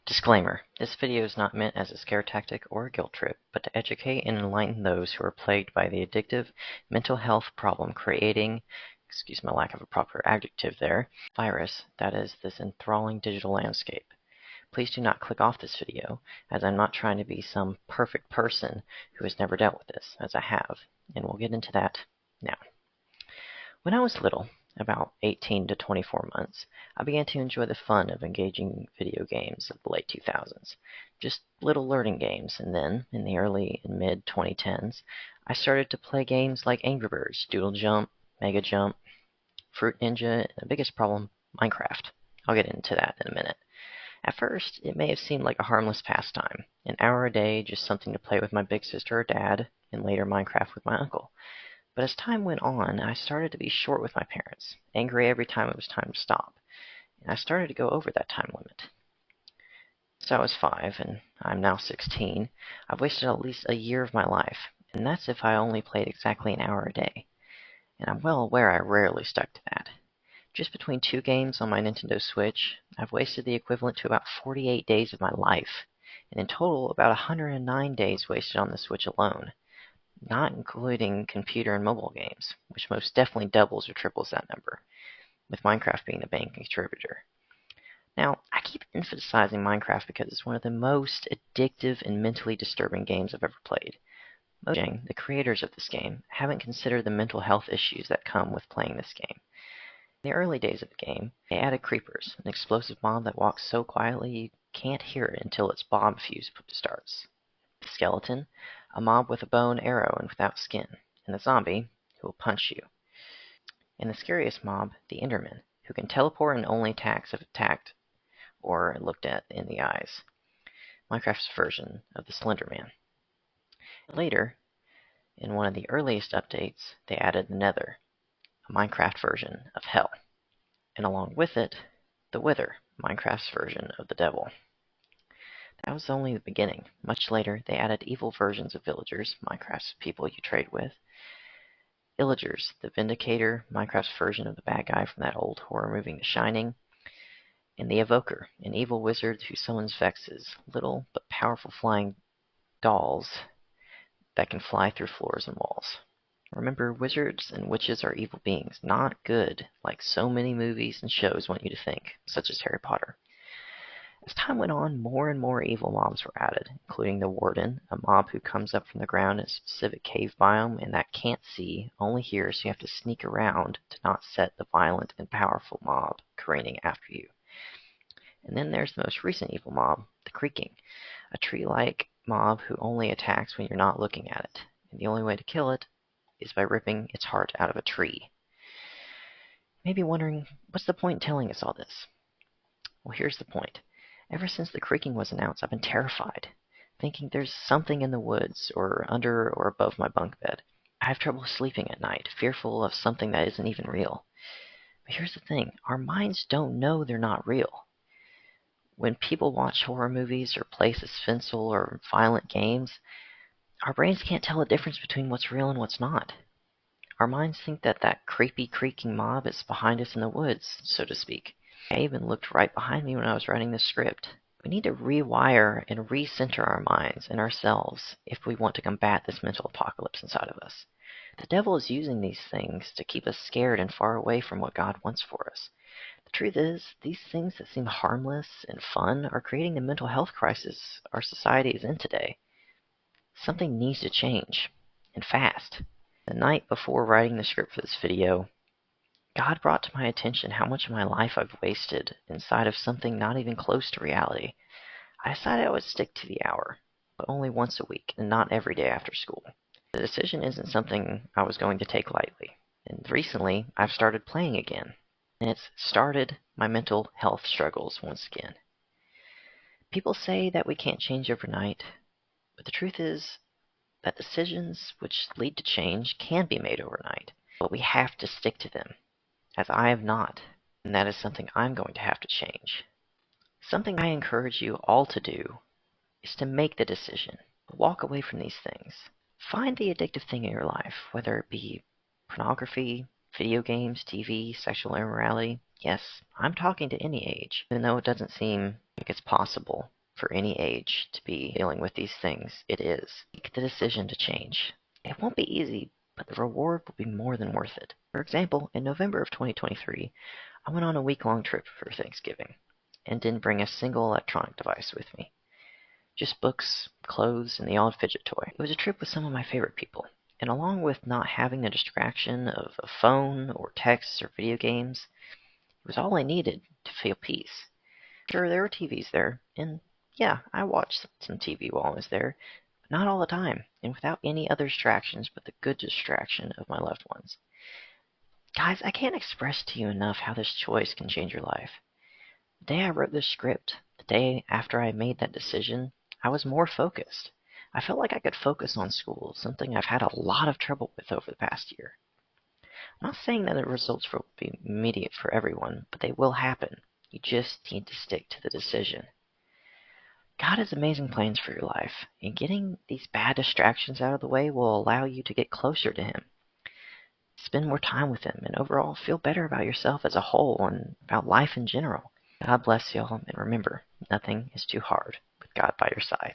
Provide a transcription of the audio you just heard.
Disclaimer: this video is not meant as a scare tactic or a guilt trip, but to educate and enlighten those who are plagued by the addictive mental health problem creating, excuse my lack of a proper adjective there, virus that is this enthralling digital landscape. Please do not click off this video, as I'm not trying to be some perfect person who has never dealt with this, as I have, and we'll get into that now. When I was little, about 18 to 24 months, I began to enjoy the fun of engaging video games of the late 2000s. Just little learning games, and then, in the early and mid-2010s, I started to play games like Angry Birds, Doodle Jump, Mega Jump, Fruit Ninja, and the biggest problem, Minecraft. I'll get into that in a minute. At first, it may have seemed like a harmless pastime, an hour a day, just something to play with my big sister or dad, and later Minecraft with my uncle. But as time went on, I started to be short with my parents, angry every time it was time to stop, and I started to go over that time limit. Since I was 5, and I'm now 16, I've wasted at least a year of my life, and that's if I only played exactly an hour a day. And I'm well aware I rarely stuck to that. Just between 2 games on my Nintendo Switch, I've wasted the equivalent to about 48 days of my life, and in total about 109 days wasted on the Switch alone, not including computer and mobile games, which most definitely doubles or triples that number, with Minecraft being the main contributor. Now, I keep emphasizing Minecraft because it's one of the most addictive and mentally disturbing games I've ever played. The creators of this game, haven't considered the mental health issues that come with playing this game. In the early days of the game, they added creepers, an explosive mob that walks so quietly you can't hear it until its bomb fuse starts. The skeleton, a mob with a bow and arrow and without skin, and the zombie, who will punch you. And the scariest mob, the Enderman, who can teleport and only attacks if attacked or looked at in the eyes. Minecraft's version of the Slender Man. Later, in one of the earliest updates, they added the Nether, a Minecraft version of Hell, and along with it, the Wither, Minecraft's version of the Devil. That was only the beginning. Much later, they added evil versions of villagers, Minecraft's people you trade with, Illagers, the Vindicator, Minecraft's version of the bad guy from that old horror movie The Shining, and the Evoker, an evil wizard who summons Vexes, little but powerful flying dolls that can fly through floors and walls. Remember, wizards and witches are evil beings, not good, like so many movies and shows want you to think, such as Harry Potter. As time went on, more and more evil mobs were added, including the Warden, a mob who comes up from the ground in a specific cave biome and that can't see, only hear, so you have to sneak around to not set the violent and powerful mob careening after you. And then there's the most recent evil mob, the Creaking, a tree-like mob who only attacks when you're not looking at it, and the only way to kill it is by ripping its heart out of a tree. You may be wondering, what's the point in telling us all this? Well, here's the point. Ever since the Creaking was announced, I've been terrified, thinking there's something in the woods or under or above my bunk bed. I have trouble sleeping at night, fearful of something that isn't even real. But here's the thing, our minds don't know they're not real. When people watch horror movies or play suspenseful or violent games, our brains can't tell the difference between what's real and what's not. Our minds think that creepy creaking mob is behind us in the woods, so to speak. I even looked right behind me when I was writing this script. We need to rewire and recenter our minds and ourselves if we want to combat this mental apocalypse inside of us. The devil is using these things to keep us scared and far away from what God wants for us. The truth is, these things that seem harmless and fun are creating the mental health crisis our society is in today. Something needs to change, and fast. The night before writing the script for this video, God brought to my attention how much of my life I've wasted inside of something not even close to reality. I decided I would stick to the hour, but only once a week, and not every day after school. The decision isn't something I was going to take lightly, and recently I've started playing again, and it's started my mental health struggles once again. People say that we can't change overnight, but the truth is that decisions which lead to change can be made overnight, but we have to stick to them, as I have not, and that is something I'm going to have to change. Something I encourage you all to do is to make the decision. Walk away from these things. Find the addictive thing in your life, whether it be pornography, video games, TV, sexual immorality. Yes, I'm talking to any age, even though it doesn't seem think it's possible for any age to be dealing with these things. It is. Make the decision to change. It won't be easy, but the reward will be more than worth it. For example, in November of 2023, I went on a week-long trip for Thanksgiving and didn't bring a single electronic device with me. Just books, clothes, and the odd fidget toy. It was a trip with some of my favorite people, and along with not having the distraction of a phone or texts or video games, it was all I needed to feel peace. Sure, there were TVs there, and yeah, I watched some TV while I was there, but not all the time, and without any other distractions but the good distraction of my loved ones. Guys, I can't express to you enough how this choice can change your life. The day I wrote this script, the day after I made that decision, I was more focused. I felt like I could focus on school, something I've had a lot of trouble with over the past year. I'm not saying that the results will be immediate for everyone, but they will happen. You just need to stick to the decision. God has amazing plans for your life, and getting these bad distractions out of the way will allow you to get closer to Him. Spend more time with Him, and overall feel better about yourself as a whole and about life in general. God bless y'all, and remember, nothing is too hard with God by your side.